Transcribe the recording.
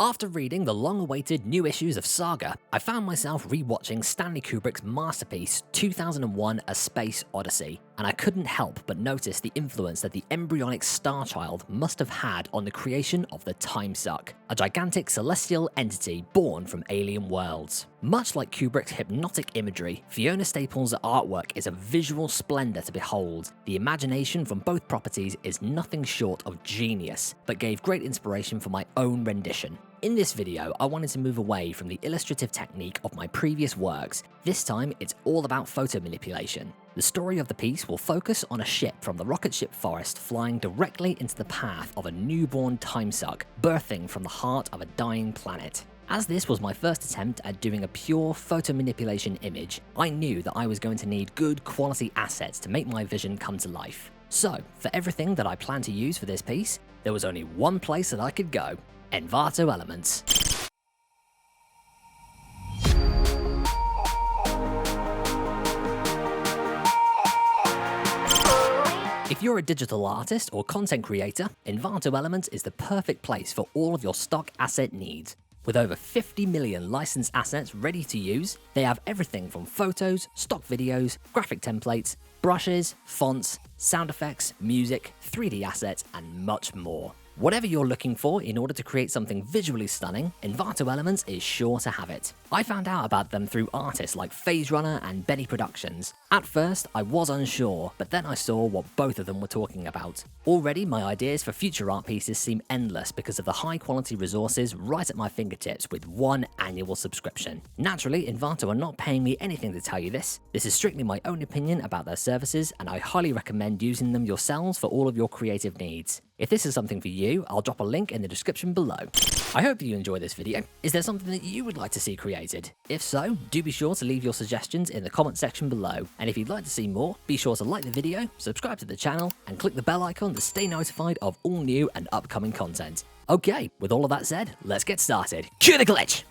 After reading the long-awaited new issues of Saga, I found myself rewatching Stanley Kubrick's masterpiece 2001: A Space Odyssey, and I couldn't help but notice the influence that the embryonic star child must have had on the creation of the TIMESUCK, a gigantic celestial entity born from alien worlds. Much like Kubrick's hypnotic imagery, Fiona Staples' artwork is a visual splendor to behold. The imagination from both properties is nothing short of genius, but gave great inspiration for my own rendition. In this video, I wanted to move away from the illustrative technique of my previous works. This time, it's all about photomanipulation. The story of the piece will focus on a ship from the rocket ship Forest flying directly into the path of a newborn TIMESUCK, birthing from the heart of a dying planet. As this was my first attempt at doing a pure photomanipulation image, I knew that I was going to need good quality assets to make my vision come to life. So, for everything that I plan to use for this piece, there was only one place that I could go: Envato Elements. If you're a digital artist or content creator, Envato Elements is the perfect place for all of your stock asset needs. With over 50 million licensed assets ready to use, they have everything from photos, stock videos, graphic templates, brushes, fonts, sound effects, music, 3D assets, and much more. Whatever you're looking for in order to create something visually stunning, Envato Elements is sure to have it. I found out about them through artists like Phase Runner and Benny Productions. At first, I was unsure, but then I saw what both of them were talking about. Already, my ideas for future art pieces seem endless because of the high quality resources right at my fingertips with one annual subscription. Naturally, Envato are not paying me anything to tell you this. This is strictly my own opinion about their services, and I highly recommend using them yourselves for all of your creative needs. If this is something for you, I'll drop a link in the description below. I hope you enjoyed this video. Is there something that you would like to see created? If so, do be sure to leave your suggestions in the comment section below. And if you'd like to see more, be sure to like the video, subscribe to the channel, and click the bell icon to stay notified of all new and upcoming content. Okay, with all of that said, let's get started. Cue the glitch!